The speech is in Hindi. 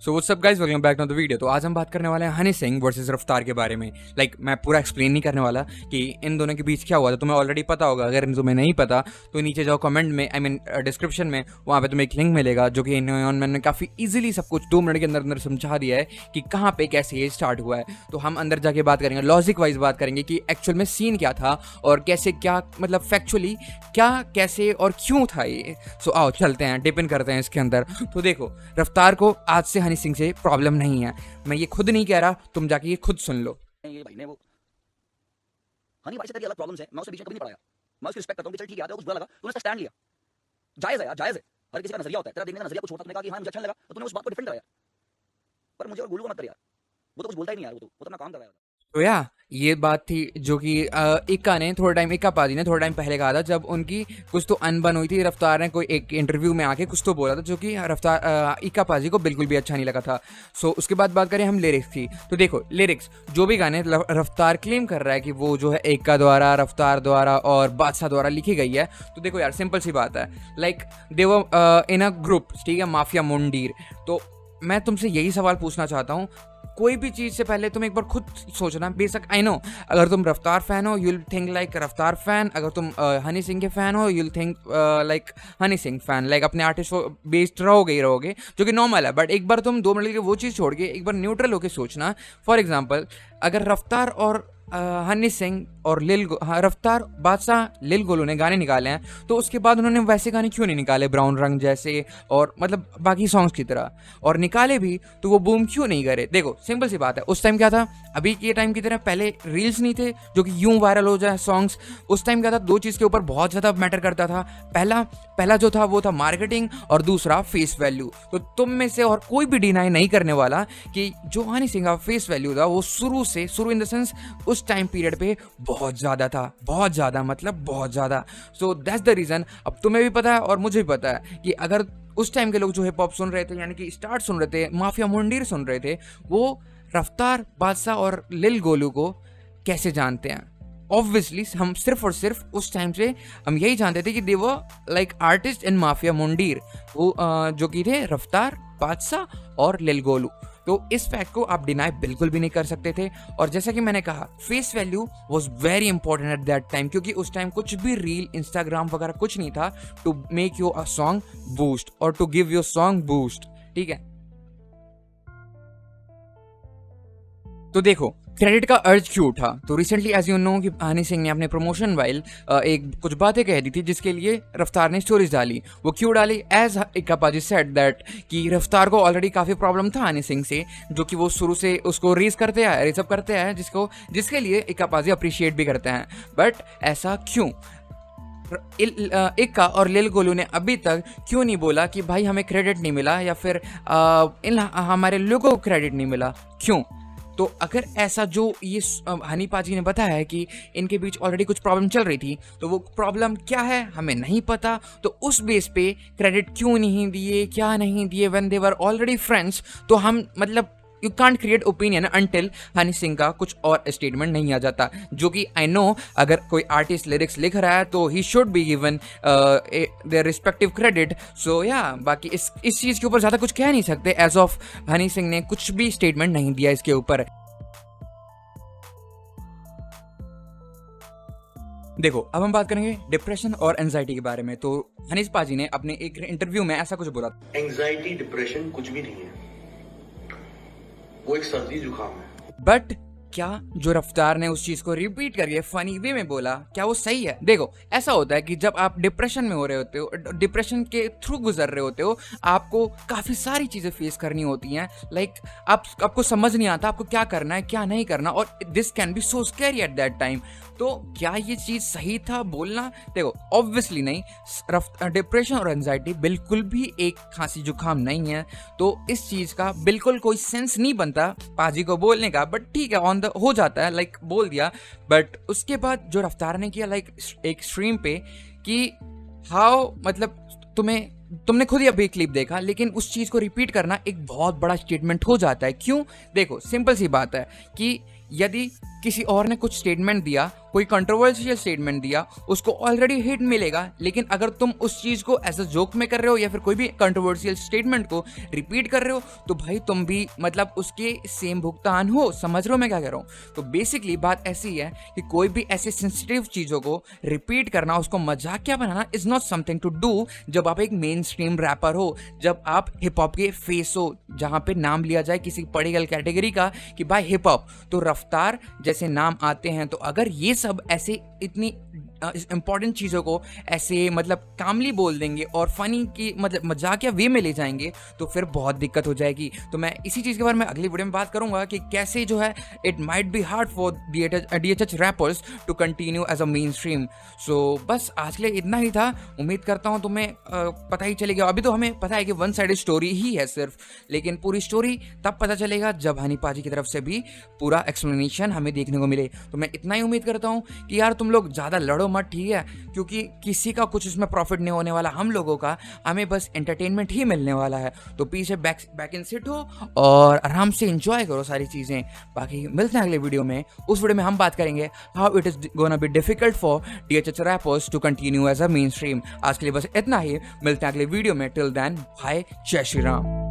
So what's up guys, welcome back to the video. तो आज हम बात करने वाले हैं हनी सिंह वर्सेस रफ्तार के बारे में। मैं पूरा एक्सप्लेन नहीं करने वाला कि इन दोनों के बीच क्या हुआ था, तुम्हें ऑलरेडी पता होगा। अगर तुम्हें नहीं पता तो नीचे जाओ कमेंट में, आई मीन डिस्क्रिप्शन में, वहाँ पे तुम्हें एक लिंक मिलेगा जो कि मैंने काफ़ी ईजिली सब कुछ 2 मिनट के अंदर अंदर समझा दिया है कि कहाँ पे कैसे ये स्टार्ट हुआ है। तो हम अंदर जाके बात करेंगे, लॉजिक वाइज बात करेंगे कि एक्चुअल में सीन क्या था और कैसे, क्या मतलब फैक्चुअली क्या, कैसे और क्यों था ये। सो आओ चलते हैं, डिपेंड करते हैं इसके अंदर। तो देखो, रफ्तार को आज से हनी सिंह से प्रॉब्लम नहीं है, मैं ये खुद नहीं कह रहा, तुम जाके ये खुद सुन लो। ये भाई ने वो हनी भाई से तेरी अलग प्रॉब्लम्स है, मैं उसके बीच में कभी नहीं पड़ा यार। मैं उसकी रिस्पेक्ट करता हूं कि चल ठीक है, कुछ बुरा लगा तूने उसका स्टैंड लिया, जायज है यार, जायज है। हर किसी का नजरिया होता है, तेरा देखने का नजरिया कुछ होता है। तूने कहा कि हां मुझे अच्छा नहीं लगा तो तूने उस बात को डिफेंड करा यार। पर मुझे और गोलू को मत कर यार, वो तो कुछ बोलता ही नहीं यार, वो तो अपना काम कर रहा है। तो ये बात थी जो कि इक्का पाजी ने थोड़ा टाइम पहले कहा था, जब उनकी कुछ तो अनबन हुई थी। रफ्तार ने कोई एक इंटरव्यू में आके कुछ तो बोला था जो कि इक्का पाजी को बिल्कुल भी अच्छा नहीं लगा था। सो उसके बाद बात करें हम लिरिक्स की, तो देखो लिरिक्स जो भी गाने रफ्तार क्लेम कर रहा है कि वो जो है इक्का द्वारा, रफ्तार द्वारा और बादशाह द्वारा लिखी गई है। तो देखो यार, सिंपल सी बात है, दे वर इन अ ग्रुप, ठीक है, माफिया मुंडीर। तो मैं तुमसे यही सवाल पूछना चाहता हूँ, कोई भी चीज़ से पहले तुम एक बार खुद सोचना। बेशक आई नो, अगर तुम रफ्तार फैन हो यू विल थिंक लाइक रफ्तार फैन, अगर तुम हनी सिंह के फैन हो you will think like Honey Singh fan, अपने आर्टिस्ट को बेस्ड रहोगे ही रहोगे, जो कि नॉर्मल है। बट एक बार तुम 2 मिनट के वो चीज़ छोड़ के एक बार न्यूट्रल होकर सोचना। फॉर एग्जाम्पल, अगर रफ्तार और हनी सिंह और रफ्तार, बादशाह, लिल गोलू ने गाने निकाले हैं, तो उसके बाद उन्होंने वैसे गाने क्यों नहीं निकाले ब्राउन रंग जैसे और मतलब बाकी सॉन्ग्स की तरह, और निकाले भी तो वो बूम क्यों नहीं करे। देखो सिंपल सी बात है, उस टाइम क्या था, अभी के टाइम की तरह पहले रील्स नहीं थे जो कि यूं वायरल हो जाए सॉन्ग्स। उस टाइम क्या था, दो चीज़ के ऊपर बहुत ज़्यादा मैटर करता था। पहला जो था वो था मार्केटिंग, और दूसरा फेस वैल्यू। तो तुम में से और कोई भी डिनाई नहीं करने वाला कि जो हनी सिंह का फेस वैल्यू था वो शुरू इन द सेंस उस टाइम पीरियड पे बहुत ज़्यादा था, बहुत ज़्यादा, मतलब बहुत ज़्यादा। So that's the reason. अब तुम्हें भी पता है और मुझे भी पता है कि अगर उस टाइम के लोग जो हिप हॉप सुन रहे थे, यानी कि स्टार्ट सुन रहे थे, माफिया मुंडीर सुन रहे थे, वो रफ्तार, बादशाह और लिल गोलू को कैसे जानते हैं। ऑब्वियसली हम सिर्फ और सिर्फ उस टाइम से हम यही जानते थे कि they were like artist in mafia मुंडीर, वो जो कि थे रफ्तार, बादशाह और लिल गोलू। तो इस फैक्ट को आप डिनाई बिल्कुल भी नहीं कर सकते थे। और जैसा कि मैंने कहा, face value was very important at that time, क्योंकि उस टाइम कुछ भी रील, इंस्टाग्राम वगैरह कुछ नहीं था to make your a song boost और to give your song boost, ठीक है। तो देखो क्रेडिट का अर्ज क्यों उठा, तो रिसेंटली एज यू नो कि हनी सिंह ने अपने प्रमोशन वाइल एक कुछ बातें कह दी थी जिसके लिए रफ्तार ने स्टोरीज डाली। वो क्यों डाली, एज इक्का पाजी सेड दैट कि रफ्तार को ऑलरेडी काफ़ी प्रॉब्लम था हनी सिंह से, जो कि वो शुरू से उसको रेस करते आए, जिसके लिए इक्का पाजी अप्रिशिएट भी करते हैं। बट ऐसा क्यों, इक्का और लिल गोलू ने अभी तक क्यों नहीं बोला कि भाई हमें क्रेडिट नहीं मिला, या फिर हमारे लोगों को क्रेडिट नहीं मिला, क्यों? तो अगर ऐसा जो ये हनी पाजी ने बताया है कि इनके बीच ऑलरेडी कुछ प्रॉब्लम चल रही थी, तो वो प्रॉब्लम क्या है हमें नहीं पता। तो उस बेस पे क्रेडिट क्यों नहीं दिए, क्या नहीं दिए, when they were already friends. तो हम मतलब you can't create opinion until Honey Singh का कुछ और स्टेटमेंट नहीं आ जाता, जो कि आई नो अगर कोई आर्टिस्ट लिरिक्स लिख रहा है तो ही should be given their respective credit. So या बाकी इस चीज़ के ऊपर ज़्यादा कुछ कह नहीं सकते। एज ऑफ हनी सिंह ने कुछ भी स्टेटमेंट नहीं दिया इसके ऊपर। देखो अब हम बात करेंगे डिप्रेशन और एंजाइटी के बारे में। तो हनी पाजी ने अपने एक इंटरव्यू में ऐसा कुछ बोला, एंजाइटी डिप्रेशन कुछ भी नहीं है, वो एक सर्दी जुकाम है। बट क्या जो रफ्तार ने उस चीज को रिपीट करके फनी वे में बोला, क्या वो सही है? देखो ऐसा होता है कि जब आप डिप्रेशन में हो रहे होते हो, डिप्रेशन के थ्रू गुजर रहे होते हो, आपको काफी सारी चीजें फेस करनी होती हैं। आपको समझ नहीं आता आपको क्या करना है, क्या नहीं करना, और this can be so scary at that time. तो क्या ये चीज सही था बोलना? देखो ऑब्वियसली नहीं, डिप्रेशन और एंजाइटी बिल्कुल भी एक खांसी जुकाम नहीं है। तो इस चीज का बिल्कुल कोई सेंस नहीं बनता पाजी को बोलने का, बट ठीक है, हो जाता है, बोल दिया। बट उसके बाद जो रफ्तार ने किया एक स्ट्रीम पे कि हाउ, मतलब तुमने खुद ही अभी क्लिप देखा, लेकिन उस चीज को रिपीट करना एक बहुत बड़ा स्टेटमेंट हो जाता है। क्यों? देखो सिंपल सी बात है कि यदि किसी और ने कुछ स्टेटमेंट दिया, कोई कंट्रोवर्शियल स्टेटमेंट दिया, उसको ऑलरेडी हिट मिलेगा, लेकिन अगर तुम उस चीज को एज अ जोक में कर रहे हो या फिर कोई भी कंट्रोवर्शियल स्टेटमेंट को रिपीट कर रहे हो, तो भाई तुम भी मतलब उसके सेम भुगतान हो। समझ रहे हो मैं क्या कह रहा हूँ? तो बेसिकली बात ऐसी है कि कोई भी ऐसे सेंसिटिव चीजों को रिपीट करना, उसको मजाकिया बनाना is not something to do जब आप एक मेन स्ट्रीम रैपर हो, जब आप हिप हॉप के फेस हो, जहां पे नाम लिया जाए किसी पर्टिकुलर कैटेगरी का कि भाई हिप हॉप, तो रफ्तार जैसे नाम आते हैं। तो अगर ये सब ऐसे इतनी इंपॉर्टेंट चीज़ों को ऐसे मतलब कामली बोल देंगे और फनी की मतलब मजाकिया वे में ले जाएंगे, तो फिर बहुत दिक्कत हो जाएगी। तो मैं इसी चीज़ के बारे में अगली वीडियो में बात करूंगा कि कैसे जो है it might be hard for DHH rappers to continue as a mainstream. So बस आज के लिए इतना ही था। उम्मीद करता हूँ तुम्हें पता ही चलेगा। अभी तो हमें पता है कि वन साइडेड स्टोरी ही है सिर्फ, लेकिन पूरी स्टोरी तब पता चलेगा जब हनी पाजी की तरफ से भी पूरा एक्सप्लेनेशन हमें देखने को मिले। तो मैं इतना ही उम्मीद करता हूँ कि यार तुम लोग ज़्यादा लड़ो मत, ठीक है? क्योंकि किसी का कुछ इसमें प्रॉफिट नहीं होने वाला, हम लोगों का हमें बस एंटरटेनमेंट ही मिलने वाला है। तो पीछे बैक इन सिट हो और आराम से एंजॉय करो सारी चीज़ें। बाकी मिलते हैं अगले वीडियो में। उस वीडियो में हम बात करेंगे how it is gonna be difficult for DHH rappers to continue as a mainstream. आज के लिए बस इतना ही, मिलते हैं अगले वीडियो में। टिल देन बाय, जय श्री राम।